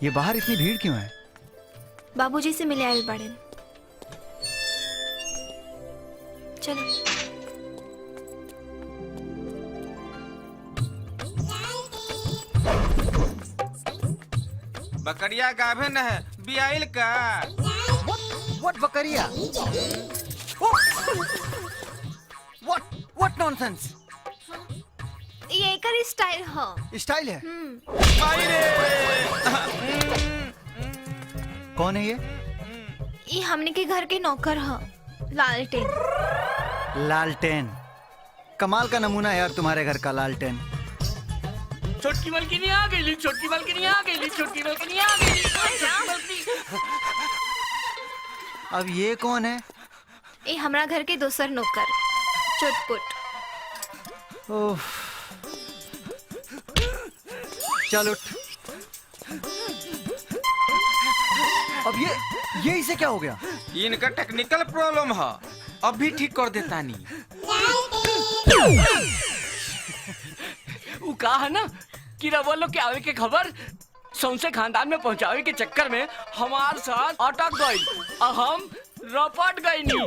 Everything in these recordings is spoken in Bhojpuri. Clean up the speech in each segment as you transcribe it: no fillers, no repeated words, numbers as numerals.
ये बाहर इतनी भीड़ क्यों है? बाबूजी से मिले आयल बाड़न। चलो। बकरिया गाभे न है बियाइल का। What बकरिया? What nonsense? ये एकर स्टाइल हो। स्टाइल है? माई रे। कौन है ये? ये हमने के घर के नौकर हो, लालटेन। लालटेन। कमाल का नमूना है यार तुम्हारे घर का लालटेन। छोटकी मलकिनी आ गई, छोटकी मलकिनी आ गई, छोटकी मलकिनी आ गई, छोटकी मलकिनी। अब ये कौन है? ये हमरा घर के दोसर नौकर, चुटपुट। ओह, चल उठ। अब ये इसे क्या हो गया? इनका टेक्निकल प्रॉब्लम है, अभी ठीक कर देता नहीं। वो कहा है ना कि रवलो के आवे के खबर सौंसे खानदान में पहुंचावे के चक्कर में हमार साथ अटक गई और हम रपट गई नहीं।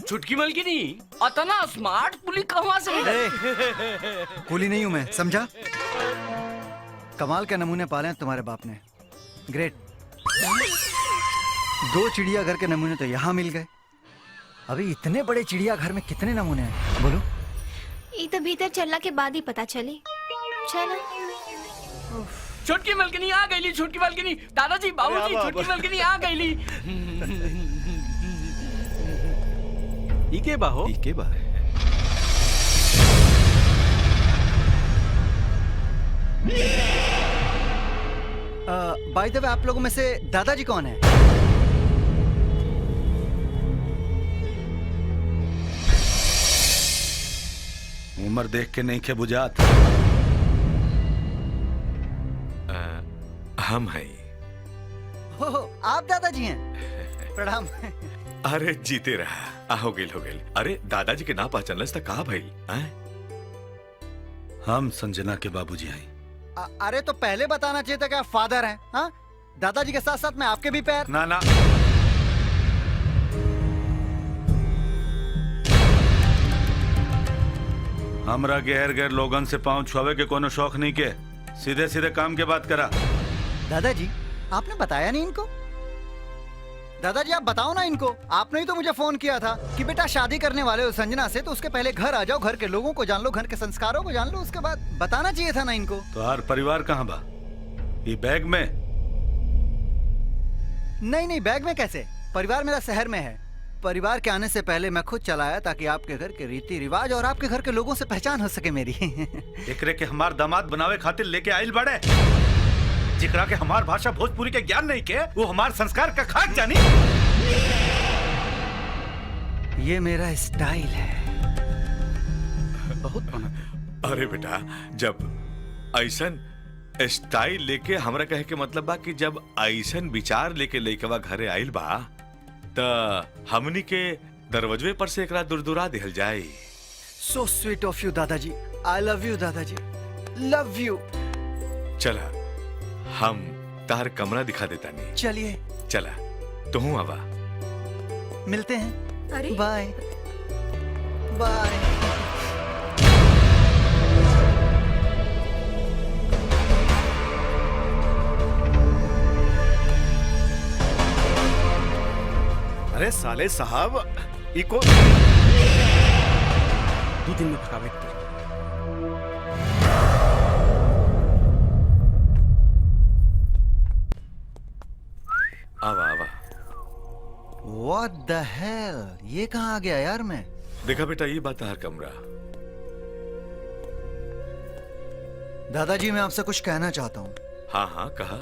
छुटकी मलकिनी अतना स्मार्ट पुलिस कहाँ से? कुली नहीं हूं मैं, समझा? कमाल के नमूने पाले हैं तुम्हारे बाप ने। ग्रेट। 2 चिड़ियाघर के नमूने तो यहाँ मिल गए। अभी इतने बड़े चिड़ियाघर में कितने नमूने हैं बोलो? ये तो भीतर चलने के बाद ही पता चली। चलो। छुटकी मलकिनी आ गई, छुटकी मलकिनी। दादाजी, बाबूजी, छुटकी मलकिनी आ गई। इके बाहो, इके बा। बाय द वे, आप लोगों में से दादाजी कौन है? उम्र देख के नहीं के बुझात। हम हैं। हो, आप दादाजी हैं? प्रणाम। अरे जीते रहा, हो गेल हो गेल। अरे दादाजी के ना पहचानलस त कहा भइल? हम संजना के बाबूजी हैं। अरे तो पहले बताना चाहिए था कि आप फादर हैं। हाँ, दादाजी के साथ साथ मैं आपके भी पैर। ना ना, हमरा गैर गैर लोगन से पाँव छुआवे के कोनो शौक नहीं के। सीधे सीधे काम के बात करा। दादाजी, आपने बताया नहीं इनको? दादाजी आप बताओ ना इनको। आपने ही तो मुझे फोन किया था कि बेटा शादी करने वाले हो संजना से, तो उसके पहले घर आ जाओ, घर के लोगों को जान लो, घर के संस्कारों को जान लो, उसके बाद बताना चाहिए था ना इनको। तो हर परिवार कहाँ बा? ये बैग में? नहीं, बैग में कैसे? परिवार मेरा शहर में है। परिवार के आने से पहले मैं खुद चलाया ताकि आपके घर के रीति रिवाज और आपके घर के लोगों से पहचान हो सके मेरी। एकरे के हमार दामाद बनावे खातिर लेके आइल बड़े। जिकरा के हमार भाषा भोजपुरी के ज्ञान नहीं के, वो हमार संस्कार का खाक जानी। ये मेरा स्टाइल है। बहुत बना। अरे बेटा, जब ऐसन स्टाइल लेके हमरा कहे के मतलब बा कि जब ऐसन विचार लेके लइकवा घरे आइल बा त हमनी के दरवाजे पर से एकरा दुरदुरा दिहल जाए। So sweet of you दादाजी। I love you दादाजी। Love you। चला, हम तार कमरा दिखा देता नहीं। चलिए। चला, तू आवा। मिलते हैं। अरे बाय बाय। अरे साले साहब, इको 2 दिन में भगावे के पड़ी। आवा आवा। What the hell? ये कहाँ आ गया यार मैं? देखा बेटा, ये बात हर कमरा। दादाजी मैं आपसे कुछ कहना चाहता हूँ। हाँ हाँ, कहा।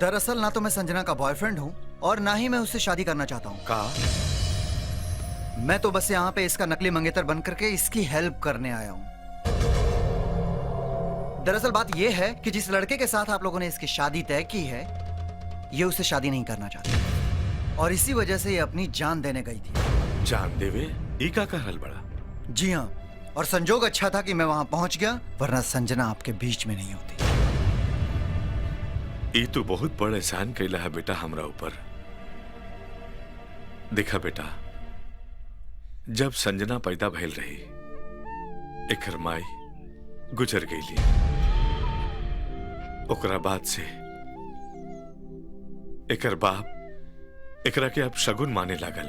दरअसल ना तो मैं संजना का बॉयफ्रेंड हूँ और ना ही मैं उससे शादी करना चाहता हूँ। कहा। मैं तो बस यहाँ पे इसका नकली मंगेतर बन करके इसकी हेल्प करने आया हूँ। दरअसल बात ये है कि जिस लड़के के साथ आप लोगों ने इसकी शादी तय की है, ये उससे शादी नहीं करना चाहता और इसी वजह से ये अपनी जान देने गई थी। जान देवे? ई का हल बड़ा। जी हाँ, और संजोग अच्छा था कि मैं वहां पहुंच गया, वरना संजना आपके बीच में नहीं होती। ई तू बहुत बड़ एहसान कैला है बेटा हमरा ऊपर। देखा बेटा, जब संजना पैदा भइल रही एकर माई गुजर गईली। ओकरा बाद से एकर बाप एकरा के अब शगुन माने लागल।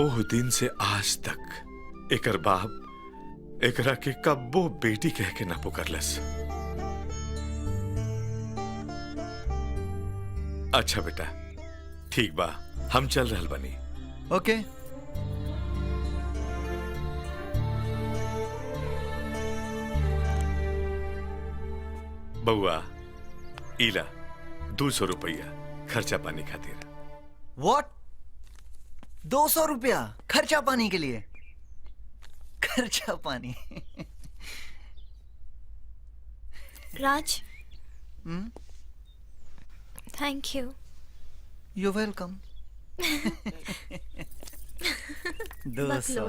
ओह दिन से आज तक एकर बाप एकरा के कब्बो बेटी कह के ना पुकारलस। अच्छा बेटा, ठीक बा, हम चल रहल बनी। ओके। बउआ, इला 200 रुपया खर्चा पानी खातिर। व्हाट? 200 रुपया खर्चा पानी के लिए? खर्चा पानी? राज, थैंक यू। You welcome. 200।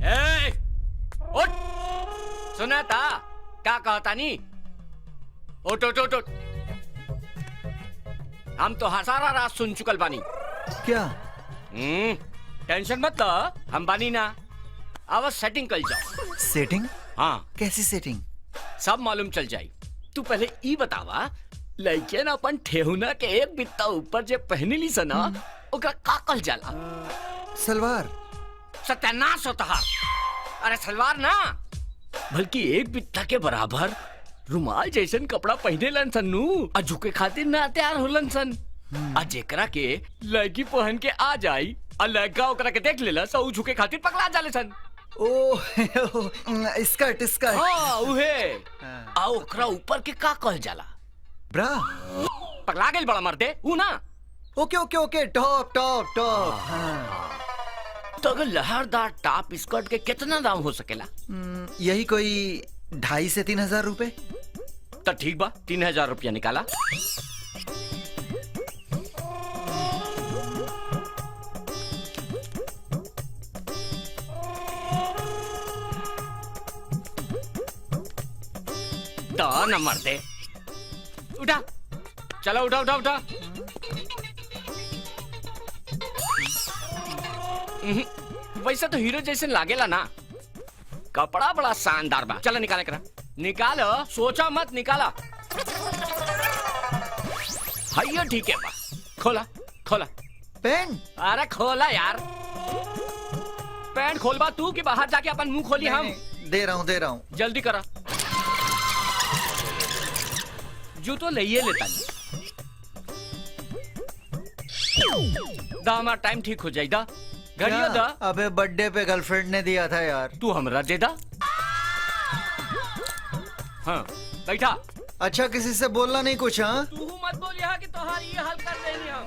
ए, उठ। सुना था क्या कहता नी? उठ उठ उठ उठ। हम तो सारा रात सुन चुकल बानी। क्या? टेंशन मत लो, हम बानी ना। अब सेटिंग कर जाओ। सेटिंग? हाँ, कैसी सेटिंग? सब मालूम चल जाई। तू पहले ई बतावा, लड़के ना अपन ठेहुना के एक बित्ता ऊपर जे पहनली सना, ओकरा का कहल जाला? सलवार। सत्यानाश होता है। अरे सलवार ना, बल्कि एक बित्ता के बराबर रुमाल जैसन कपड़ा पहने लन सन नू, आ झुके खातिर ना तैयार होलन सन। आ जेकरा के लड़की पहन के आ जाई, आ लड़का ओकरा के देख लेला, सो झुके खातिर पकड़ा जाले सन। ओ स्कर्ट स्कर्ट। हाँ उहे। आ ओकरा ऊपर के का कहल जाला? ब्रा। पकड़ा गेल बड़ा मर्दे, ऊ ना। ओके ओके ओके, टॉप टॉप टॉप। तो अगर लहरदार टॉप स्कर्ट के कितना दाम हो सकेला? यही कोई 2,500 से 3,000 रुपए। तो ठीक बा, 3,000 रुपया निकाला। नंबर दे। उठा, चलो उठा उठा उठा। वैसा तो हीरो जैसे लागेला ना। कपड़ा बड़ा शानदार बा। चलो निकाले करा, निकालो, सोचा मत, निकाला। हाइयो ठीक है बा। खोला खोला। पेन? अरे खोला यार। पैंट खोलबा तू कि बाहर जाके अपन मुंह खोली? हम दे रहा हूँ। जल्दी करा। जूतो लइये लेता नहीं। दा हमारा टाइम ठीक हो जाएगा। घड़ियों दा। अबे बर्थडे पे गर्लफ्रेंड ने दिया था यार। तू हमरा दे दा। हाँ बैठा। अच्छा किसी से बोलना नहीं कुछ? हाँ तू मत बोल यहाँ कि तोहार ये हाल कर देंगे हम।